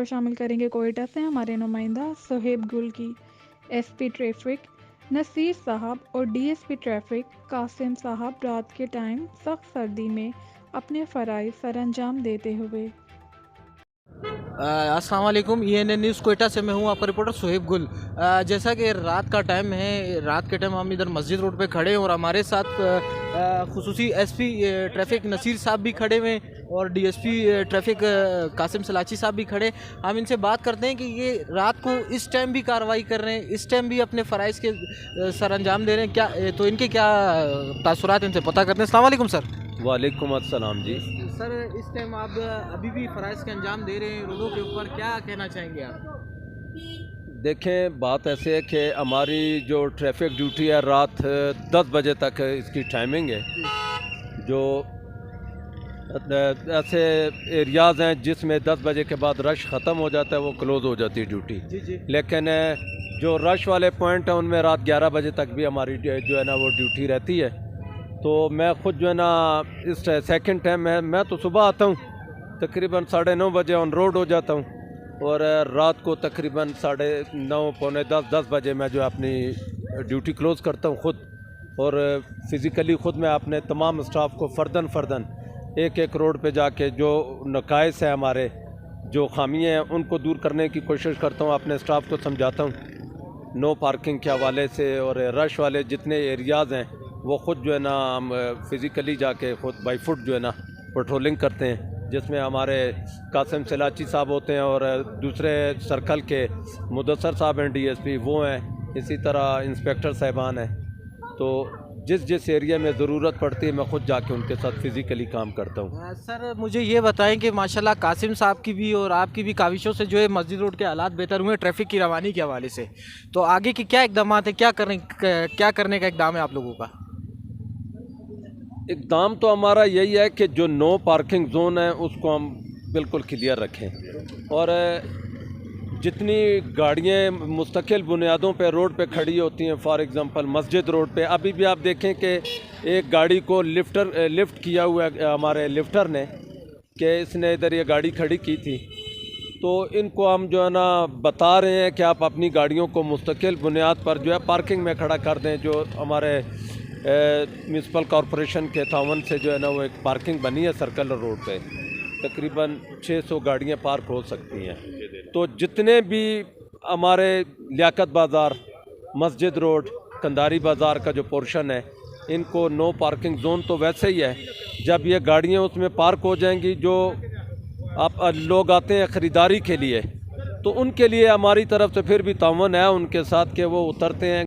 खबर शामिल करेंगे कोयटा से हमारे नुमाइंदा सुहेब गुल की। एसपी ट्रैफिक नसीर साहब और डीएसपी ट्रैफिक कासिम साहब रात के टाइम सख्त सर्दी में अपने फ़राइज़ सरअंजाम देते हुए। अस्सलाम वालेकुम। ENN न्यूज़ कोयटा से मैं हूं आपका रिपोर्टर सुहेब गुल। जैसा कि रात का टाइम है, रात के टाइम हम इधर मस्जिद रोड पे खड़े हैं और हमारे साथ खुसूसी एसपी ट्रैफिक नसीर साहब भी खड़े हुए हैं और डीएसपी ट्रैफिक कासिम सलाची साहब भी खड़े। हम इनसे बात करते हैं कि ये रात को इस टाइम भी कार्रवाई कर रहे हैं, इस टाइम भी अपने फ़राइज़ के सरअंजाम दे रहे हैं, क्या तो इनके क्या तासुरात इनसे पता करते हैं। अस्सलाम वालेकुम सर। वालेकुम अस्सलाम जी। सर, इस टाइम आप अभी भी फ़राइज़ के अंजाम दे रहे हैं रोडों के ऊपर, क्या कहना चाहेंगे आप? देखें, बात ऐसे है कि हमारी जो ट्रैफिक ड्यूटी है रात 10 बजे तक इसकी टाइमिंग है। जो ऐसे एरियाज़ हैं जिसमें 10 बजे के बाद रश ख़त्म हो जाता है, वो क्लोज़ हो जाती है ड्यूटी। जी। लेकिन जो रश वाले पॉइंट हैं उनमें रात 11 बजे तक भी हमारी जो है ना वो ड्यूटी रहती है। तो मैं ख़ुद जो है ना इस सेकंड टाइम मैं तो सुबह आता हूँ, तकरीबन 9:30 बजे ऑन रोड हो जाता हूँ और रात को तकरीबन 9:30 पौने 10 बजे मैं जो है अपनी ड्यूटी क्लोज़ करता हूँ ख़ुद। और फ़िज़िकली ख़ुद मैं अपने तमाम स्टाफ को फ़र्दन एक एक रोड पे जाके जो नकाइस है, हमारे जो खामियाँ हैं, उनको दूर करने की कोशिश करता हूँ। अपने स्टाफ को समझाता हूँ नो पार्किंग के हवाले से, और रश वाले जितने एरियाज़ हैं वो ख़ुद जो है ना हम फ़िज़िकली जाके ख़ुद बाई फुट जो है ना पेट्रोलिंग करते हैं, जिसमें हमारे कासिम सलाची साहब होते हैं और दूसरे सर्कल के मुदस्सर साहब हैं डीएसपी, वो हैं, इसी तरह इंस्पेक्टर साहिबान हैं। तो जिस एरिया में ज़रूरत पड़ती है मैं ख़ुद जाके उनके साथ फ़िज़िकली काम करता हूँ। सर, मुझे ये बताएं कि माशाल्लाह कासिम साहब की भी और आपकी भी काविशों से जो है मस्जिद रोड के हालात बेहतर हुए ट्रैफिक की रवानी के हवाले से, तो आगे की क्या इकदाम हैं, क्या करने का इकदाम है आप लोगों का? इक़दाम तो हमारा यही है कि जो नो पार्किंग जोन है उसको हम बिल्कुल क्लियर रखें, और जितनी गाड़ियाँ मुस्तकिल बुनियादों पे रोड पे खड़ी होती हैं, फॉर एग्ज़ाम्पल मस्जिद रोड पे अभी भी आप देखें कि एक गाड़ी को लिफ्ट किया हुआ है हमारे लिफ्टर ने, कि इसने इधर ये गाड़ी खड़ी की थी। तो इनको हम जो है ना बता रहे हैं कि आप अपनी गाड़ियों को मुस्तकिल बुनियाद पर जो है पार्किंग में खड़ा कर दें। जो हमारे म्यूनसिपल कॉरपोरेशन के तावन से जो है ना वो एक पार्किंग बनी है सर्कल रोड पे, तकरीबन 600 गाड़ियाँ पार्क हो सकती हैं। तो जितने भी हमारे लियाकत बाज़ार, मस्जिद रोड, कंधारी बाज़ार का जो पोर्शन है, इनको नो पार्किंग जोन तो वैसे ही है। जब ये गाड़ियाँ उसमें पार्क हो जाएंगी, जो आप लोग आते हैं ख़रीदारी के लिए, तो उनके लिए हमारी तरफ से फिर भी तावन है उनके साथ कि वो उतरते हैं।